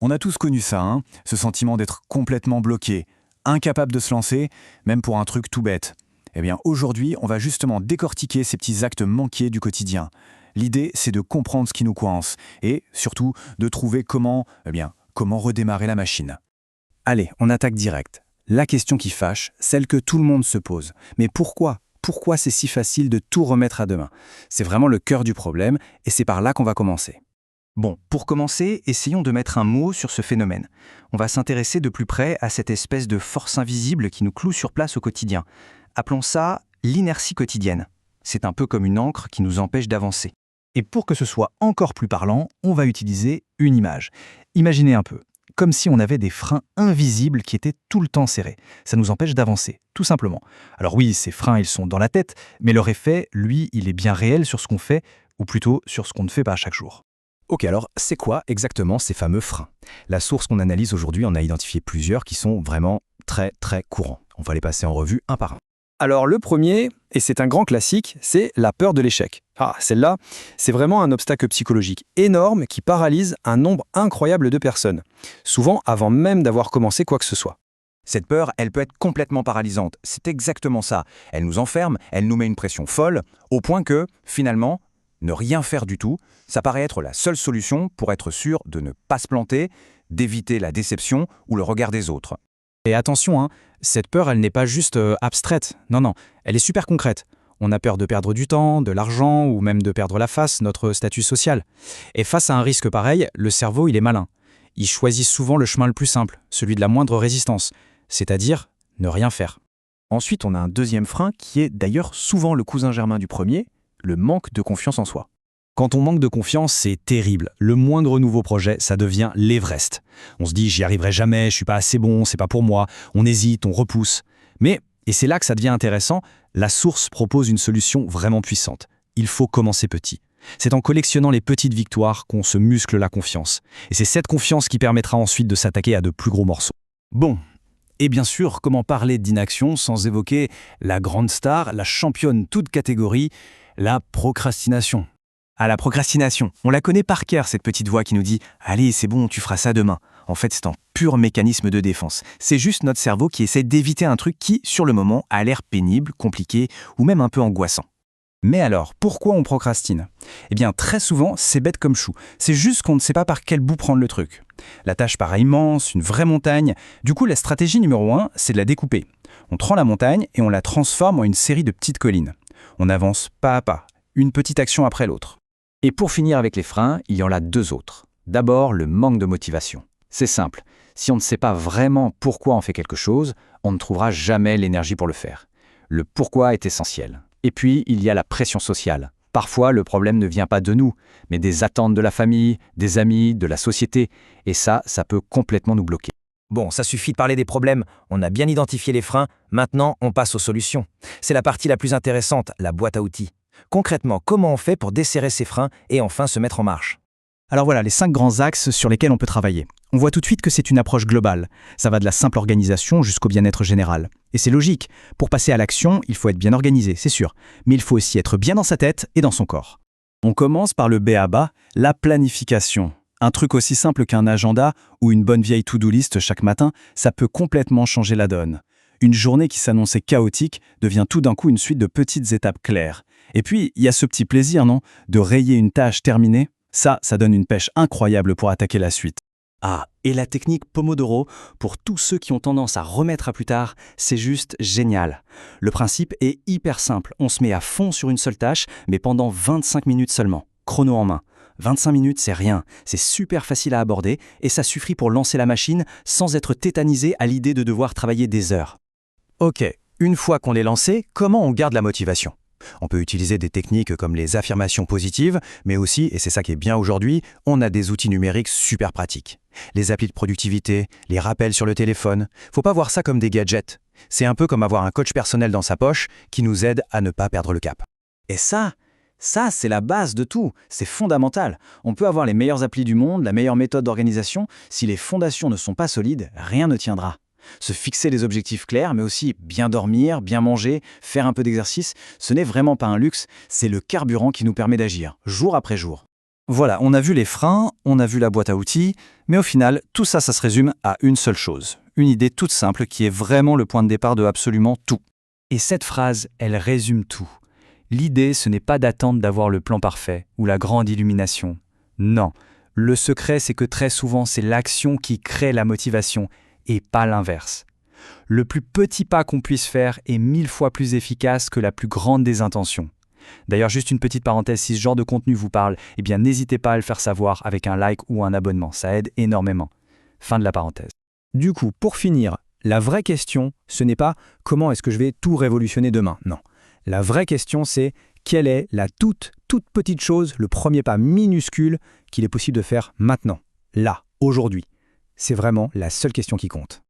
On a tous connu ça, hein, ce sentiment d'être complètement bloqué, incapable de se lancer, même pour un truc tout bête. Eh bien, aujourd'hui, on va justement décortiquer ces petits actes manqués du quotidien. L'idée, c'est de comprendre ce qui nous coince et, surtout, de trouver comment redémarrer la machine. Allez, on attaque direct. La question qui fâche, celle que tout le monde se pose. Mais pourquoi ? Pourquoi c'est si facile de tout remettre à demain ? C'est vraiment le cœur du problème et c'est par là qu'on va commencer. Bon, pour commencer, essayons de mettre un mot sur ce phénomène. On va s'intéresser de plus près à cette espèce de force invisible qui nous cloue sur place au quotidien. Appelons ça l'inertie quotidienne. C'est un peu comme une ancre qui nous empêche d'avancer. Et pour que ce soit encore plus parlant, on va utiliser une image. Imaginez un peu, comme si on avait des freins invisibles qui étaient tout le temps serrés. Ça nous empêche d'avancer, tout simplement. Alors oui, ces freins, ils sont dans la tête, mais leur effet, lui, il est bien réel sur ce qu'on fait, ou plutôt sur ce qu'on ne fait pas chaque jour. Ok, alors c'est quoi exactement ces fameux freins ? La source qu'on analyse aujourd'hui en a identifié plusieurs qui sont vraiment très courants. On va les passer en revue un par un. Alors le premier, et c'est un grand classique, c'est la peur de l'échec. Celle-là, c'est vraiment un obstacle psychologique énorme qui paralyse un nombre incroyable de personnes, souvent avant même d'avoir commencé quoi que ce soit. Cette peur, elle peut être complètement paralysante. C'est exactement ça. Elle nous enferme, elle nous met une pression folle, au point que, finalement, ne rien faire du tout, ça paraît être la seule solution pour être sûr de ne pas se planter, d'éviter la déception ou le regard des autres. Et attention, hein, cette peur, elle n'est pas juste abstraite. Non, elle est super concrète. On a peur de perdre du temps, de l'argent ou même de perdre la face, notre statut social. Et face à un risque pareil, le cerveau, il est malin. Il choisit souvent le chemin le plus simple, celui de la moindre résistance, c'est-à-dire ne rien faire. Ensuite, on a un deuxième frein qui est d'ailleurs souvent le cousin germain du premier, le manque de confiance en soi. Quand on manque de confiance, c'est terrible. Le moindre nouveau projet, ça devient l'Everest. On se dit, j'y arriverai jamais, je suis pas assez bon, c'est pas pour moi. On hésite, on repousse. Mais, et c'est là que ça devient intéressant, la source propose une solution vraiment puissante. Il faut commencer petit. C'est en collectionnant les petites victoires qu'on se muscle la confiance. Et c'est cette confiance qui permettra ensuite de s'attaquer à de plus gros morceaux. Bon, et bien sûr, comment parler d'inaction sans évoquer la grande star, la championne toute catégorie, la procrastination. La procrastination, on la connaît par cœur, cette petite voix qui nous dit « Allez, c'est bon, tu feras ça demain ». En fait, c'est un pur mécanisme de défense. C'est juste notre cerveau qui essaie d'éviter un truc qui, sur le moment, a l'air pénible, compliqué ou même un peu angoissant. Mais alors, pourquoi on procrastine ? Eh bien, très souvent, c'est bête comme chou. C'est juste qu'on ne sait pas par quel bout prendre le truc. La tâche paraît immense, une vraie montagne. Du coup, la stratégie numéro 1, c'est de la découper. On prend la montagne et on la transforme en une série de petites collines. On avance pas à pas, une petite action après l'autre. Et pour finir avec les freins, il y en a deux autres. D'abord, le manque de motivation. C'est simple, si on ne sait pas vraiment pourquoi on fait quelque chose, on ne trouvera jamais l'énergie pour le faire. Le pourquoi est essentiel. Et puis, il y a la pression sociale. Parfois, le problème ne vient pas de nous, mais des attentes de la famille, des amis, de la société. Et ça peut complètement nous bloquer. Bon, ça suffit de parler des problèmes, on a bien identifié les freins, maintenant on passe aux solutions. C'est la partie la plus intéressante, la boîte à outils. Concrètement, comment on fait pour desserrer ces freins et enfin se mettre en marche ? Alors voilà, les 5 grands axes sur lesquels on peut travailler. On voit tout de suite que c'est une approche globale. Ça va de la simple organisation jusqu'au bien-être général. Et c'est logique, pour passer à l'action, il faut être bien organisé, c'est sûr. Mais il faut aussi être bien dans sa tête et dans son corps. On commence par le b.a.-ba, la planification. Un truc aussi simple qu'un agenda ou une bonne vieille to-do list chaque matin, ça peut complètement changer la donne. Une journée qui s'annonçait chaotique devient tout d'un coup une suite de petites étapes claires. Et puis, il y a ce petit plaisir, non ? De rayer une tâche terminée. Ça donne une pêche incroyable pour attaquer la suite. Et la technique Pomodoro, pour tous ceux qui ont tendance à remettre à plus tard, c'est juste génial. Le principe est hyper simple. On se met à fond sur une seule tâche, mais pendant 25 minutes seulement, chrono en main. 25 minutes, c'est rien, c'est super facile à aborder et ça suffit pour lancer la machine sans être tétanisé à l'idée de devoir travailler des heures. Ok, une fois qu'on est lancé, comment on garde la motivation ? On peut utiliser des techniques comme les affirmations positives, mais aussi, et c'est ça qui est bien aujourd'hui, on a des outils numériques super pratiques. Les applis de productivité, les rappels sur le téléphone, faut pas voir ça comme des gadgets. C'est un peu comme avoir un coach personnel dans sa poche qui nous aide à ne pas perdre le cap. Et ça, c'est la base de tout, c'est fondamental. On peut avoir les meilleures applis du monde, la meilleure méthode d'organisation, si les fondations ne sont pas solides, rien ne tiendra. Se fixer des objectifs clairs, mais aussi bien dormir, bien manger, faire un peu d'exercice, ce n'est vraiment pas un luxe, c'est le carburant qui nous permet d'agir, jour après jour. Voilà, on a vu les freins, on a vu la boîte à outils, mais au final, tout ça, ça se résume à une seule chose. Une idée toute simple qui est vraiment le point de départ de absolument tout. Et cette phrase, elle résume tout. L'idée, ce n'est pas d'attendre d'avoir le plan parfait ou la grande illumination. Non, le secret, c'est que très souvent, c'est l'action qui crée la motivation et pas l'inverse. Le plus petit pas qu'on puisse faire est 1000 fois plus efficace que la plus grande des intentions. D'ailleurs, juste une petite parenthèse, si ce genre de contenu vous parle, eh bien n'hésitez pas à le faire savoir avec un like ou un abonnement, ça aide énormément. Fin de la parenthèse. Du coup, pour finir, la vraie question, ce n'est pas comment est-ce que je vais tout révolutionner demain, non. La vraie question, c'est quelle est la toute petite chose, le premier pas minuscule qu'il est possible de faire maintenant, là, aujourd'hui. C'est vraiment la seule question qui compte.